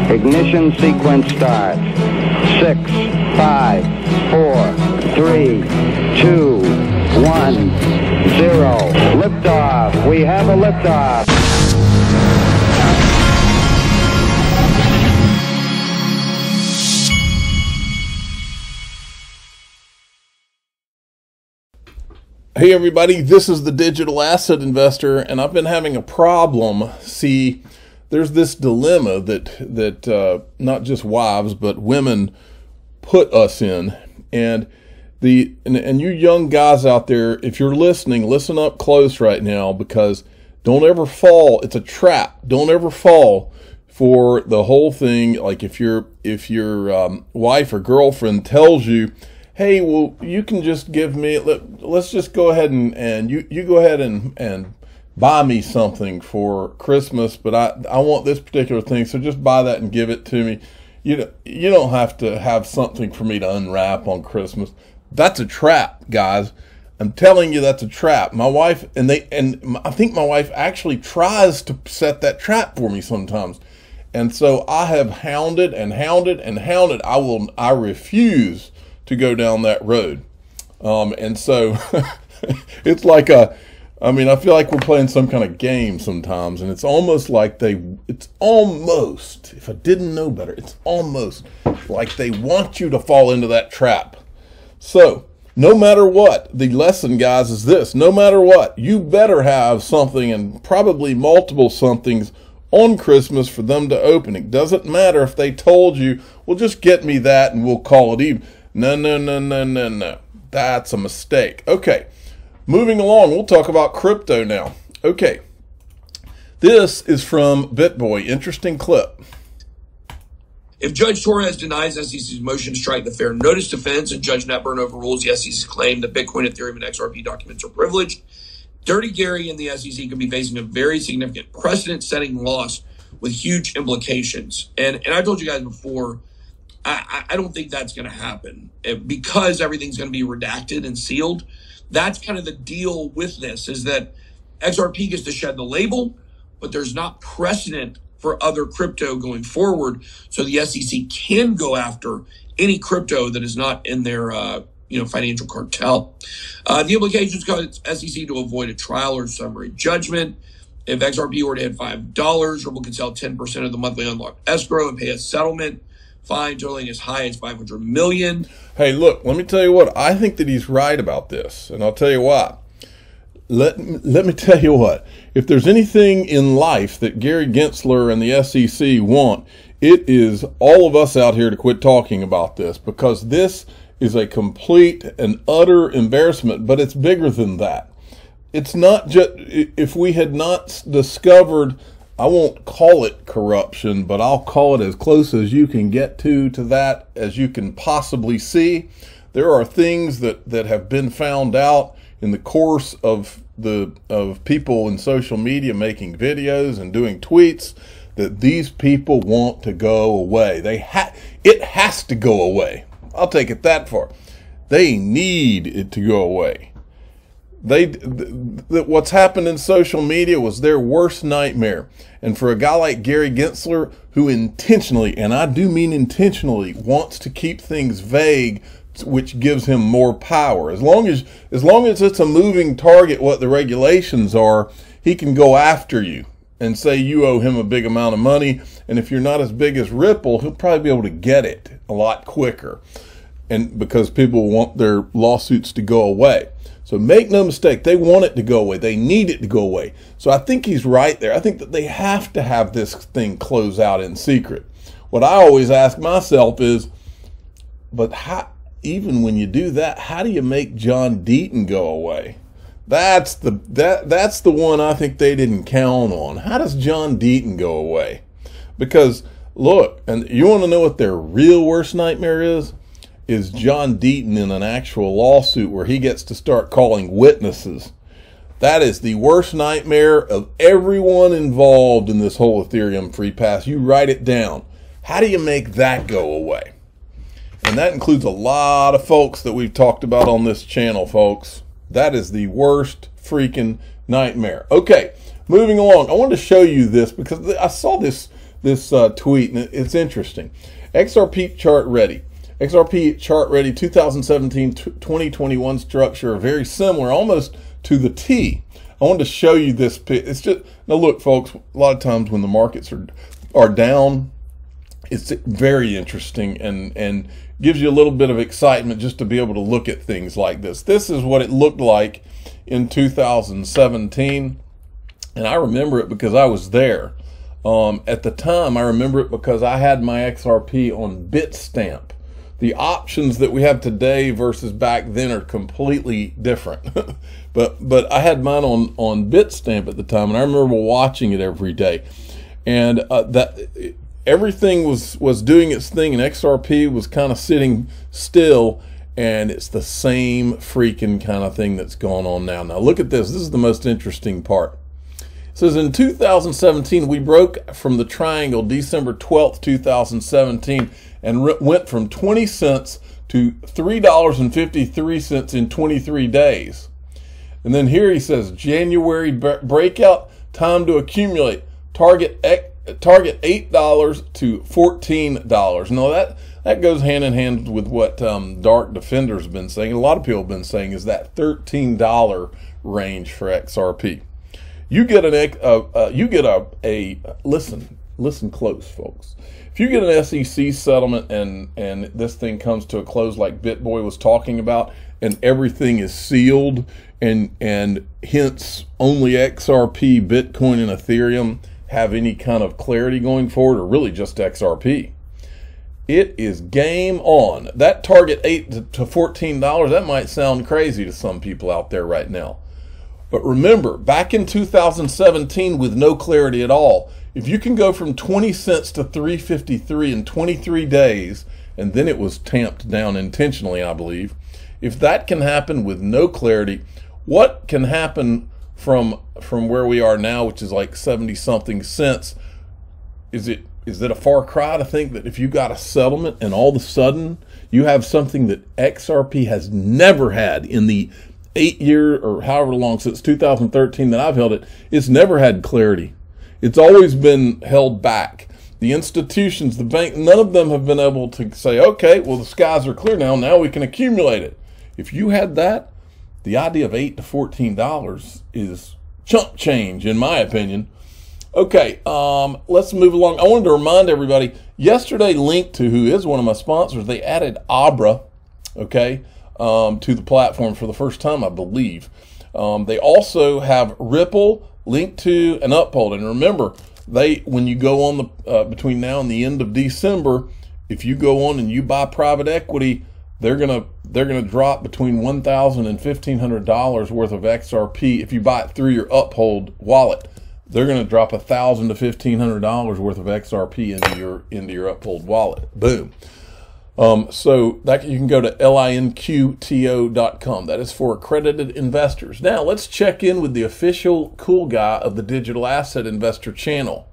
Ignition sequence start. 6, 5, 4, 3, 2, 1, 0. Liftoff. We have a liftoff. Hey everybody, this is the Digital Asset Investor, and I've been having a problem. See, there's this dilemma that not just wives but women put us in, and you young guys out there, if you're listening, listen up close right now, because don't ever fall. It's a trap. Don't ever fall for the whole thing. Like if your wife or girlfriend tells you, hey, well, you can just give me, let's just go ahead and you go ahead and buy me something for Christmas, but I want this particular thing, so just buy that and give it to me. You don't have to have something for me to unwrap on Christmas. That's a trap, guys. I'm telling you, that's a trap. My wife, and I think my wife actually tries to set that trap for me sometimes. And so I have hounded and hounded and hounded. I refuse to go down that road. And so it's like I feel like we're playing some kind of game sometimes, and it's almost like if I didn't know better, it's almost like they want you to fall into that trap. So no matter what, the lesson, guys, is this: no matter what, you better have something, and probably multiple somethings, on Christmas for them to open. It doesn't matter if they told you, well, just get me that and we'll call it even. No. That's a mistake. Okay, moving along, we'll talk about crypto now. Okay, this is from BitBoy. Interesting clip. If Judge Torres denies SEC's motion to strike the fair notice defense and Judge Netburn overrules the SEC's claim that Bitcoin, Ethereum, and XRP documents are privileged, Dirty Gary and the SEC could be facing a very significant precedent-setting loss with huge implications. And I told you guys before, I don't think that's going to happen because everything's going to be redacted and sealed. That's kind of the deal with this, is that XRP gets to shed the label, but there's not precedent for other crypto going forward. So the SEC can go after any crypto that is not in their financial cartel. The implications cause SEC to avoid a trial or summary judgment. If XRP were to hit $5, Ripple could sell 10% of the monthly unlocked escrow and pay a settlement fine totaling as high as $500 million. Hey, look, let me tell you what. I think that he's right about this, and I'll tell you why. Let me tell you what. If there's anything in life that Gary Gensler and the SEC want, it is all of us out here to quit talking about this, because this is a complete and utter embarrassment. But it's bigger than that. It's not just, if we had not discovered, I won't call it corruption, but I'll call it as close as you can get to that as you can possibly see. There are things that have been found out in the course of people in social media making videos and doing tweets that these people want to go away. It has to go away. I'll take it that far. They need it to go away. What's happened in social media was their worst nightmare. And for a guy like Gary Gensler, who intentionally, and I do mean intentionally, wants to keep things vague, which gives him more power. As long as it's a moving target, what the regulations are, he can go after you and say you owe him a big amount of money. And if you're not as big as Ripple, he'll probably be able to get it a lot quicker. And because people want their lawsuits to go away. So make no mistake, they want it to go away. They need it to go away. So I think he's right there. I think that they have to have this thing close out in secret. What I always ask myself is, but how, even when you do that, how do you make John Deaton go away? That's the one I think they didn't count on. How does John Deaton go away? Because look, and you want to know what their real worst nightmare is John Deaton in an actual lawsuit where he gets to start calling witnesses. That is the worst nightmare of everyone involved in this whole Ethereum free pass. You write it down. How do you make that go away? And that includes a lot of folks that we've talked about on this channel, folks. That is the worst freaking nightmare. Okay, moving along. I wanted to show you this because I saw this tweet, and it's interesting. XRP chart ready. XRP chart ready 2017-2021 structure are very similar, almost to the T. I wanted to show you this. It's just, now look, folks, a lot of times when the markets are down, it's very interesting and gives you a little bit of excitement just to be able to look at things like this. This is what it looked like in 2017, and I remember it because I was there. At the time, I remember it because I had my XRP on Bitstamp. The options that we have today versus back then are completely different. but I had mine on Bitstamp at the time, and I remember watching it every day. And everything was doing its thing, and XRP was kind of sitting still, and it's the same freaking kind of thing that's going on now. Now look at this. This is the most interesting part. It says in 2017, we broke from the triangle December 12th, 2017, and went from 20 cents to $3.53 in 23 days. And then here he says, January breakout, time to accumulate, target $8 to $14. Now that goes hand in hand with what Dark Defender's been saying. A lot of people have been saying is that $13 range for XRP. You get listen close, folks. If you get an SEC settlement and this thing comes to a close like BitBoy was talking about, and everything is sealed, and hence only XRP, Bitcoin, and Ethereum have any kind of clarity going forward, or really just XRP, it is game on. That target $8 to $14, that might sound crazy to some people out there right now. But remember, back in 2017 with no clarity at all, if you can go from 20 cents to $3.53 in 23 days, and then it was tamped down intentionally, I believe, if that can happen with no clarity, what can happen from where we are now, which is like 70-something cents? Is it a far cry to think that if you got a settlement and all of a sudden you have something that XRP has never had in the 8 year or however long since 2013 that I've held it, it's never had clarity. It's always been held back. The institutions, the bank, none of them have been able to say, okay, well, the skies are clear now we can accumulate it. If you had that, the idea of $8 to $14 is chump change, in my opinion. Okay, let's move along. I wanted to remind everybody, yesterday Link2, who is one of my sponsors, they added Abra, okay, to the platform for the first time, I believe. They also have Ripple, Link2, and Uphold. And remember, when you go on the between now and the end of December, if you go on and you buy private equity, they're gonna drop between $1,000 and $1,500 worth of XRP. If you buy it through your Uphold wallet, they're gonna drop $1,000 to $1,500 worth of XRP into your Uphold wallet. Boom. So that you can go to linqto.com. That is for accredited investors. Now let's check in with the official cool guy of the Digital Asset Investor channel.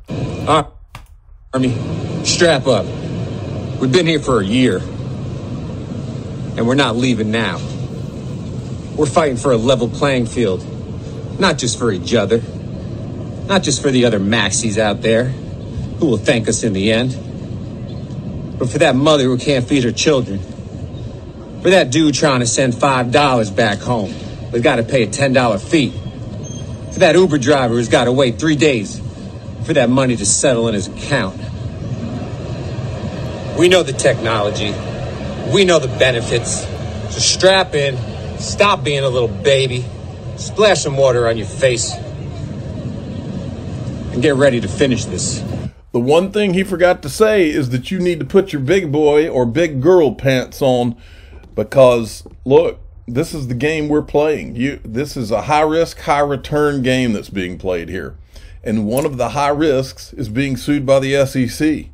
Army, strap up. We've been here for a year, and we're not leaving now. We're fighting for a level playing field, not just for each other, not just for the other maxis out there who will thank us in the end, but for that mother who can't feed her children, for that dude trying to send $5 back home but got to pay a $10 fee, for that Uber driver who's got to wait 3 days for that money to settle in his account. We know the technology, we know the benefits, so strap in, stop being a little baby, splash some water on your face, and get ready to finish this. The one thing he forgot to say is that you need to put your big boy or big girl pants on, because look, this is the game we're playing. This is a high risk, high return game that's being played here. And one of the high risks is being sued by the SEC.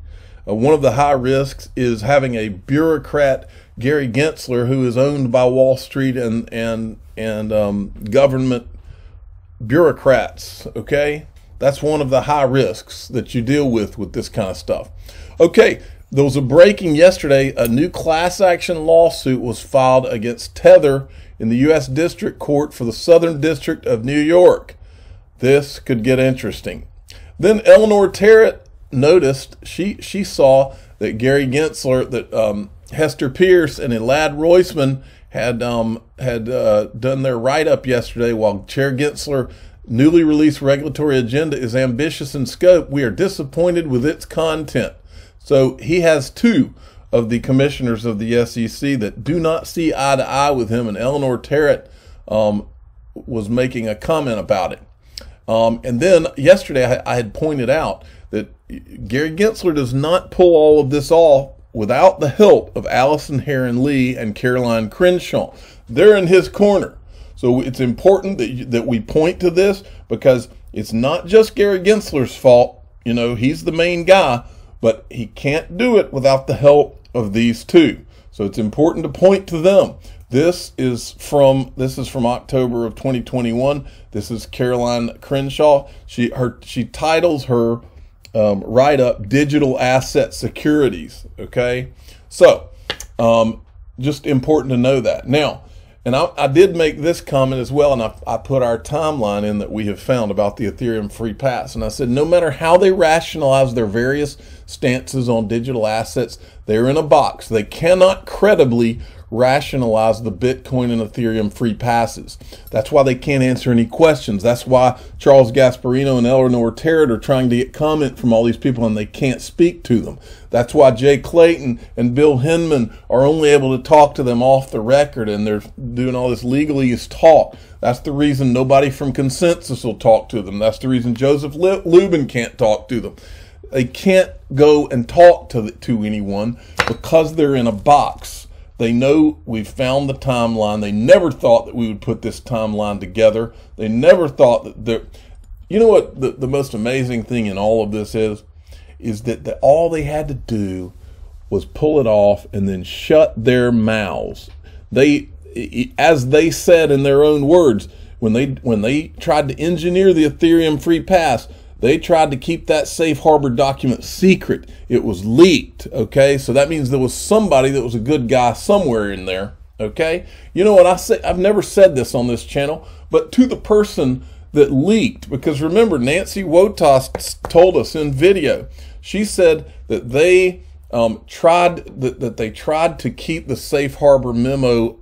One of the high risks is having a bureaucrat, Gary Gensler, who is owned by Wall Street and government bureaucrats, okay? That's one of the high risks that you deal with this kind of stuff. Okay, there was a breaking yesterday. A new class action lawsuit was filed against Tether in the U.S. District Court for the Southern District of New York. This could get interesting. Then Eleanor noticed, she saw that Gary Gensler, that Hester Pierce and Elad Roisman had done their write-up yesterday. While Chair Gensler newly released regulatory agenda is ambitious in scope, we are disappointed with its content. So he has two of the commissioners of the SEC that do not see eye to eye with him, and Eleanor Terrett was making a comment about it. And then yesterday I had pointed out that Gary Gensler does not pull all of this off without the help of Allison Heron Lee and Caroline Crenshaw. They're in his corner. So it's important that we point to this, because it's not just Gary Gensler's fault. You know, he's the main guy, but he can't do it without the help of these two. So it's important to point to them. This is from October of 2021. This is Caroline Crenshaw. She titles her write-up "Digital Asset Securities." Okay, so just important to know that. Now, and I did make this comment as well, and I put our timeline in that we have found about the Ethereum free pass. And I said, no matter how they rationalize their various stances on digital assets, they're in a box. They cannot credibly rationalize the Bitcoin and Ethereum free passes. That's why they can't answer any questions. That's why Charles Gasparino and Eleanor Terrett are trying to get comment from all these people, and they can't speak to them. That's why Jay Clayton and Bill Hinman are only able to talk to them off the record, and they're doing all this legalese talk. That's the reason nobody from Consensus will talk to them. That's the reason Joseph Lubin can't talk to them. They can't go and talk to anyone because they're in a box. They know we've found the timeline. They never thought that we would put this timeline together. They never thought that you know what the most amazing thing in all of this is that all they had to do was pull it off and then shut their mouths. They, as they said in their own words, when they tried to engineer the Ethereum free pass, they tried to keep that safe harbor document secret. It was leaked, okay? So that means there was somebody that was a good guy somewhere in there, okay? You know what I say? I've never said this on this channel, but to the person that leaked, because remember, Nancy Wotas told us in video, she said that they tried to keep the safe harbor memo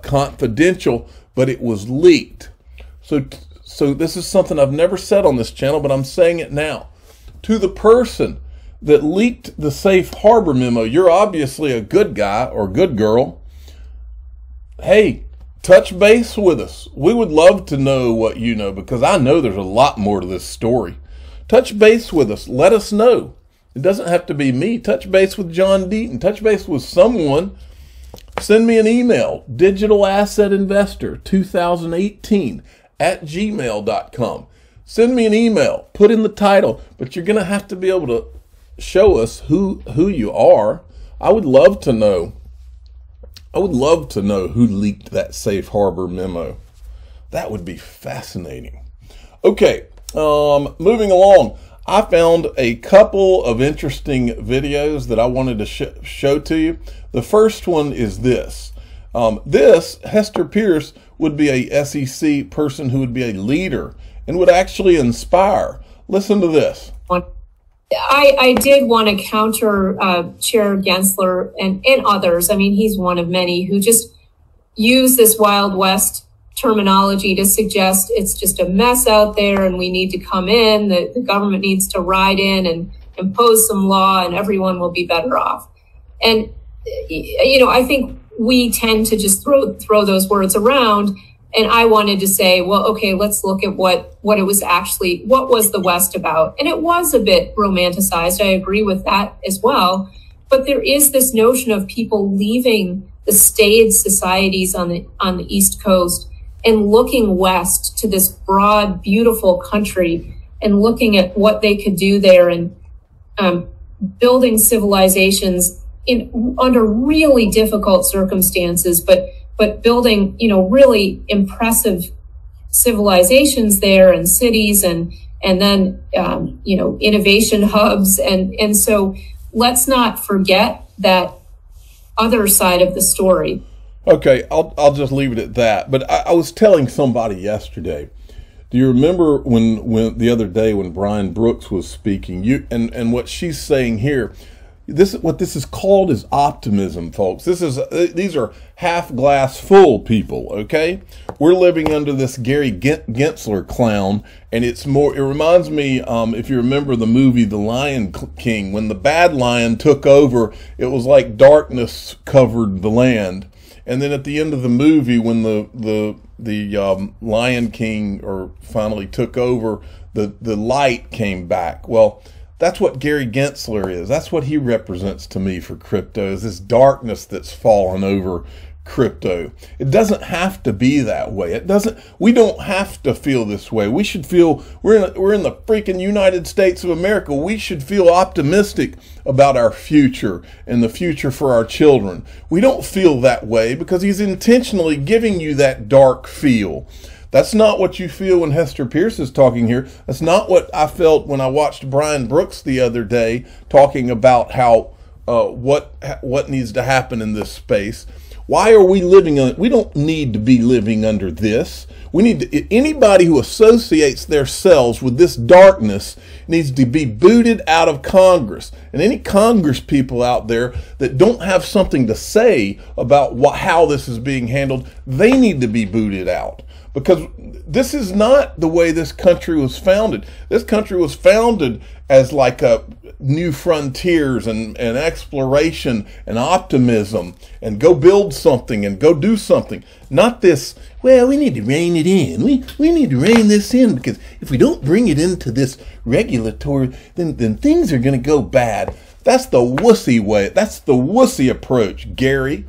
confidential, but it was leaked. So this is something I've never said on this channel, but I'm saying it now. To the person that leaked the safe harbor memo, you're obviously a good guy or good girl. Hey, touch base with us. We would love to know what you know, because I know there's a lot more to this story. Touch base with us. Let us know. It doesn't have to be me. Touch base with John Deaton. Touch base with someone. Send me an email, digitalassetinvestor2018@gmail.com. Send me an email, put in the title, but you're going to have to be able to show us who you are. I would love to know. I would love to know who leaked that safe harbor memo. That would be fascinating. Okay, moving along. I found a couple of interesting videos that I wanted to show to you. The first one is this. Hester Pierce would be a SEC person who would be a leader and would actually inspire. Listen to this. I did want to counter Chair Gensler and others. I mean, he's one of many who just use this Wild West terminology to suggest it's just a mess out there and we need to come in, the government needs to ride in and impose some law and everyone will be better off. And, you know, I think we tend to just throw those words around. And I wanted to say, well, okay, let's look at what it was actually, what was the West about? And it was a bit romanticized. I agree with that as well. But there is this notion of people leaving the staid societies on the East Coast and looking west to this broad, beautiful country and looking at what they could do there and building civilizations under really difficult circumstances, but building, you know, really impressive civilizations there and cities and then, you know, innovation hubs. And so let's not forget that other side of the story. Okay, I'll just leave it at that. But I was telling somebody yesterday, Do you remember when the other day when Brian Brooks was speaking, and what she's saying here? What this is called is optimism, folks. These are half glass full people, okay? We're living under this Gary Gensler clown, and it reminds me, if you remember the movie The Lion King, when the bad lion took over, it was like darkness covered the land. And then at the end of the movie, when the Lion King finally took over, the light came back. Well, that's what Gary Gensler is. That's what he represents to me for crypto, is this darkness that's fallen over crypto. It doesn't have to be that way. We don't have to feel this way. We should feel, we're in the freaking United States of America. We should feel optimistic about our future and the future for our children. We don't feel that way because he's intentionally giving you that dark feel. That's not what you feel when Hester Pierce is talking here. That's not what I felt when I watched Brian Brooks the other day talking about how what needs to happen in this space. Why are we we don't need to be living under this. Anybody who associates themselves with this darkness needs to be booted out of Congress. And any Congress people out there that don't have something to say about how this is being handled, they need to be booted out. Because this is not the way this country was founded. This country was founded as like a new frontiers and exploration and optimism and go build something and go do something. Not this, well, we need to rein it in. We need to rein this in because if we don't bring it into this regulatory, then things are going to go bad. That's the wussy way. That's the wussy approach, Gary.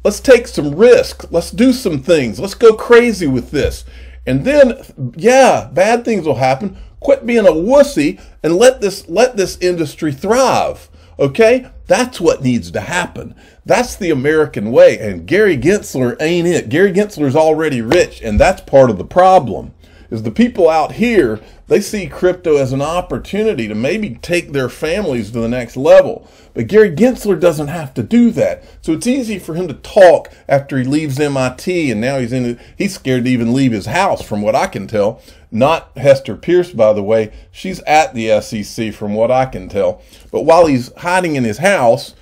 Let's take some risk. Let's do some things. Let's go crazy with this. And then, yeah, bad things will happen. Quit being a wussy and let this industry thrive. Okay? That's what needs to happen. That's the American way. And Gary Gensler ain't it. Gary Gensler's already rich, and that's part of the problem. Is the people out here, they see crypto as an opportunity to maybe take their families to the next level. But Gary Gensler doesn't have to do that. So it's easy for him to talk after he leaves MIT, and now he's scared to even leave his house, from what I can tell. Not Hester Pierce, by the way. She's at the SEC, from what I can tell. But while he's hiding in his house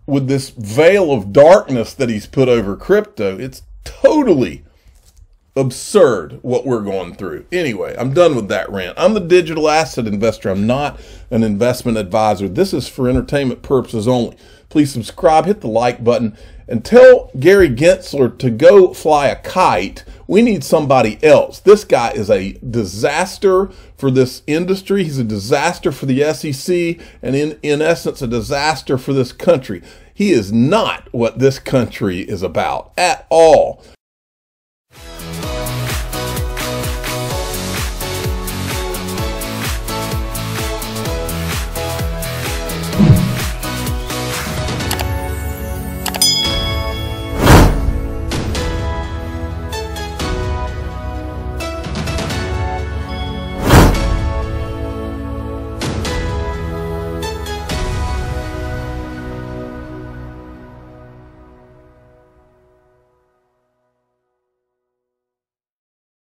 with this veil of darkness that he's put over crypto, it's totally absurd what we're going through. Anyway, I'm done with that rant. I'm the digital asset investor. I'm not an investment advisor. This is for entertainment purposes only. Please subscribe, hit the like button, and tell Gary Gensler to go fly a kite. We need somebody else. This guy is a disaster for this industry. He's a disaster for the SEC, and in essence, a disaster for this country. He is not what this country is about at all.